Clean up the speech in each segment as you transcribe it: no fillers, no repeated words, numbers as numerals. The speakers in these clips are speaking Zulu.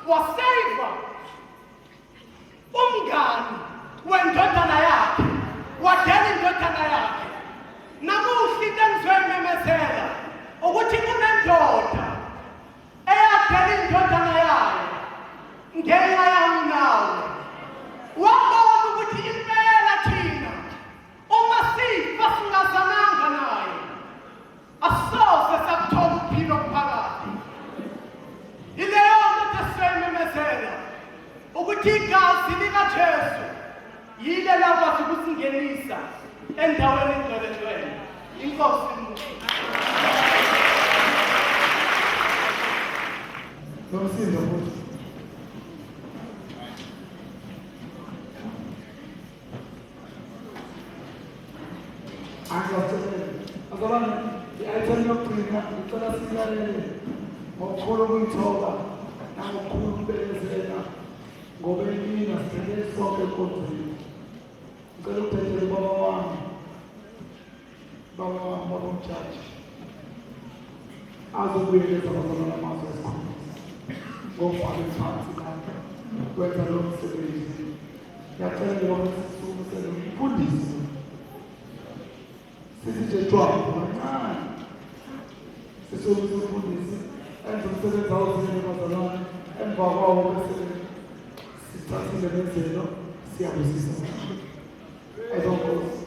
waseva umngani wendodana yakhe, wadela indodana yakhe. Namuhla into engizoyimemezela ukuthi kunendoda eyadela indodana yayo ngenxa yami nawe. Wabona ukuthi impela thina uma sifa singazananga naye asoze sakuthola ukuphila okuphakathi. Ileyo nto esizoyimemezela ukuthi igazi likaJesu yile lakwazi ukusingenisa endaweni engcwelengcwele. Inkosi nomsindo futhi. Azalwane, i-item yokugcina ngicela silalele ngokukhulu ukuyithoba nangokukhulu ukubekezela ngoba inina sithele sonke enkonzweni. Ngicela ukuphethe baba wami umjaji azobuyeleza abazalwane amazwe esikhulu ngokufaka phansi lapha kwenza lo msebenzi. Ngiyacela ukuthi sisukisele umfundisi sithi jwabo kancane sisukise umfundisi enze umsebenzi awuzile abazalwane. Emva kwawo bese sithathile nenzelo siyabusisa. Ayizonkosi.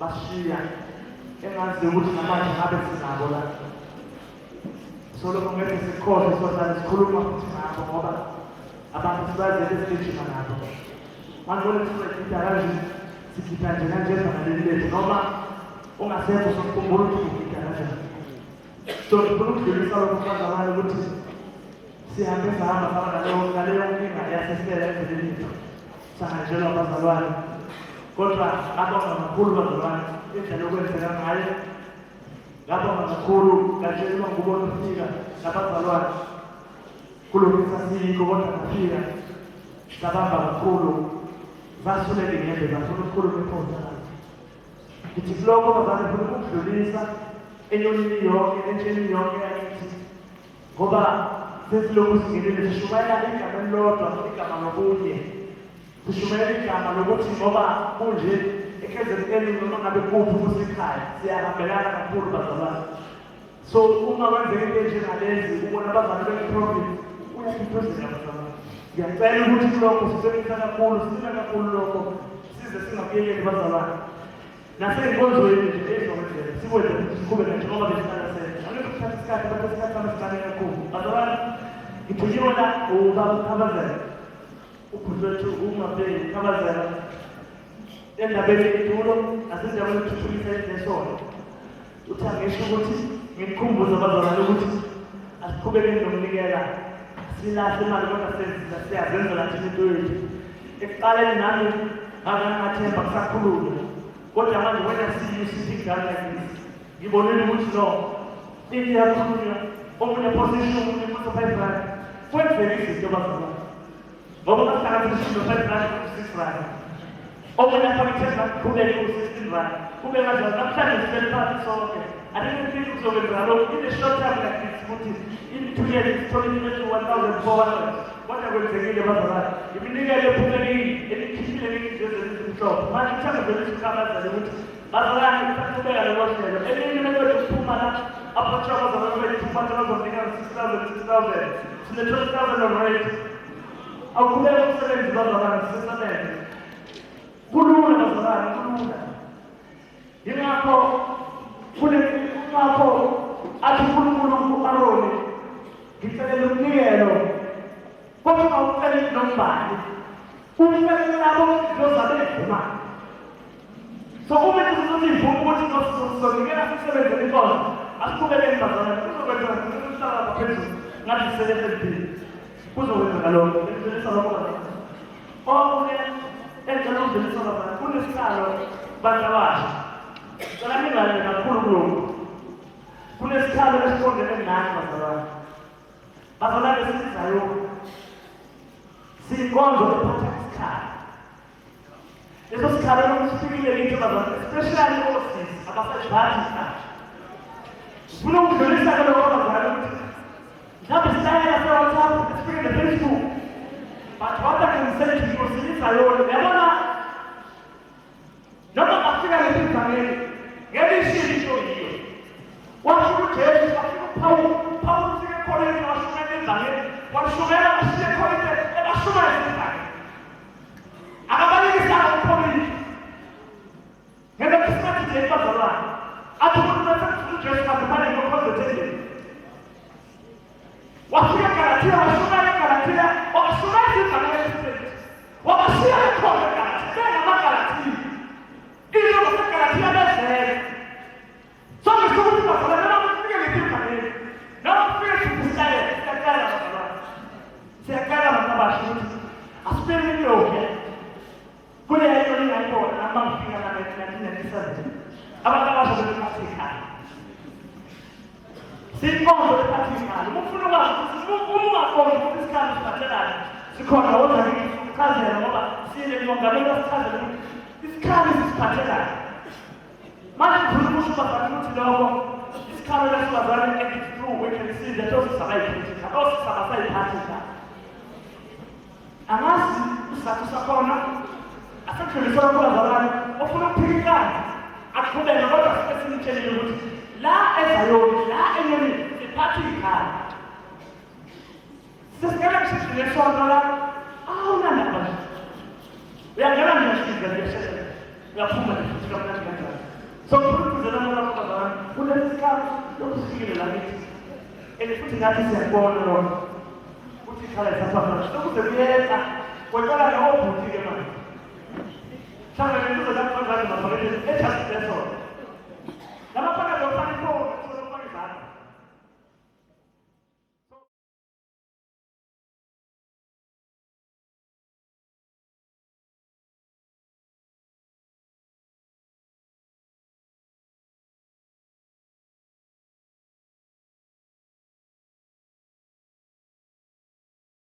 Bashiya engazi ukuthi namanje ngabe sinabo la solo kumele sikhohle sohlala sikhuluma futhi nabo ngoba abantu sibazele sigijima nabo manje sizokhipha kanje sikhipha nje kanje naleli lethu noma ungasekho sokukhumbula ukuthi ukhipha kanjani. So ngifuna ukudlulisa lokho kwazakala ukuthi sihambe sahamba fana naleyo nkinga yasesela endleleni yethu sahanjelwa abazalwane. Kodwa ngabonga kakhulu bazalwane indlela yokwenzeka ngayo. Ngabonga kakhulu ngashelwa ngubona ufika nabazalwane kulo misasiko kodwa ngafika sabamba kakhulu basuleke ngende bafuna ukukhuluma iphonza lakhe. Ngithi lokho bazalwane funa ukudlulisa enyonini yonke entsheni yonke yakithi ngoba sesilokhu singenile sishumayela igama elilodwa igama lokunye sishumayela igama lokuthi ngoba kunje eKZN noma ngabe kuphi kusekhaya siyahambelana kakhulu bazalwane. So uma kwenzeka into enjengalezi ubona abazali be-profit uyakuphuzela bazalwane. Ngiyacela ukuthi kulokho sisebenzisa kakhulu, sisina kakhulu lokho size singakuyekeli bazalwane. Nasey'nkonzweni nje ezokwenzeka sikwenze siqhube njengoba besihlala senza. Angeke kuthathe isikhathi bathathe isikhathi sami sincane kakhulu. Bazalwane, ngithunyelwa la ubaba uKhabazela. Ukhulwethu ungabheki Khabazela endabeni yetulo nasendaweni yokuthuthukisa izesona. Uthi angisho ukuthi ngimkhumbuze abazalwane ukuthi asiqhubekeni nokunikela. Silahle imali kodwa siyazenzela thina into yethu. Ekuqaleni nami ngathemba kusakhulunywa. Kodwa manje when I see you sitting down like this, ngibonile ukuthi no, into iyakhulunywa, omunye position, omunye kuthi 5 rand. Kwenzeka izinto bazalwane. Ngoba basihlanganisile no-5 rand no-6 rand. Omunye afake 10 rand kuqhubeke ku-16 rand. Kube kanjalo namhlanje sibele phansi sonke. I didn't think uzokwenza lokho in a short time like this ukuthi in 2 years sithole into 1,400. Kodwa kwenzekile bazalwane. Iminikelo ephumekile enikhiphile ngezinto ezimhlophe. Manje ngithanda vele ukukhabazela ukuthi bazalwane kusaqhubeka lolo hlelo. Elinye method ukuphuma la approach abazalwane bethu bazonika 6,000. Sine 12,000 already. Awuqhubeka umsebenzi bazalwane sisebenze. Kulula bazalwane, kulula. Yingakho athi uNkulunkulu ku-Aroni ngicela umnikelo kodwa awuceli nombani umnikelo labo lozabevuma. So uma sizothi ivuma ukuthi sonikela sisebenzele inkonzo asiqhubekeni bazalwane kuzokwenza ukuhlala ngaphezulu ngathi sisebenze kuzokwenzeka lokho ngizolisa lokho bazalwane. Okunye engicela ukudlulisa bazalwane kunesihlalo bantu abasha. Cela ningale kakhulu kulokhu. Kunesikhalo esiqondene nani bazalwane. Bazalwane sisizayo. Siyinkonzo ephatha isikhala. Leso sikhalo sifikile kithi bazalwane, especially osisi abasebhathi isikhathi. Sifuna ukudlulisa lokho bazalwane ukuthi mhlawumbe sitayela se-WhatsApp, sifike ne-Facebook. But what I can say to you, sisizayo, uyabona noma afika lesizangeni ngelishilo yiyo. Washo uJesu, washo uPawulu ufike eKholeni washumela ezangeni, washumela washiya eKholeni ebashumela ezangeni. Akabalekisa uPawulu. Ngeke isikhathi nje bazalwane. Athi umuntu bese uJesu akubale ngokhonzetheni. Wafika eGalatia washumela eGalatia, washumela ezangeni. Wabashiya eKholeni eGalatia, ngamaGalatia. Isso você garantia da série. Só que se você está falando, não fica metido na mesa. Não fica se sério. Se a cara vai falar. Se a cara vai estar baixinho. As pernas de hoje. Quando é que eu não estou na mão fica na mesa de saber. A banda vai fazer uma ficar. Se encontra de participar. Vamos fazer uma coisa com esse cara de partilhar. Se conta outra aqui, caseira, vamos se ele não ganhou das casas. Isikhathi sisiphathekayo. Manje ngikhuluma ukuthi bazalwane ukuthi lokho isikhathi lesibazalwane through we can see that those sabayiphathisa, those sabasayiphathisa. Angazi isizathu sakhona asekudluliswa kubazalwane ofuna ukuphikisana aqhubeke kodwa sibesimtshelile ukuthi la ezayoni la enyoni siphatha ikhaya. Sisigaba kushishile sonto la awunandaba nje. Uyangena ngiyashika ngiyashesha. Uyaphuma futhi kamnandi kanjani. So ukuzelana nabazalwane kunesikhathi sokufikile la kithi. Futhi ngathi siyabona lokho. Uthi ikhala isaphamela. Sokuze kuyeka kwethala ngobhuti ke manje. Sangane kuzo lapha ngani mafakele ethasisona. Lapha phakathi lokufana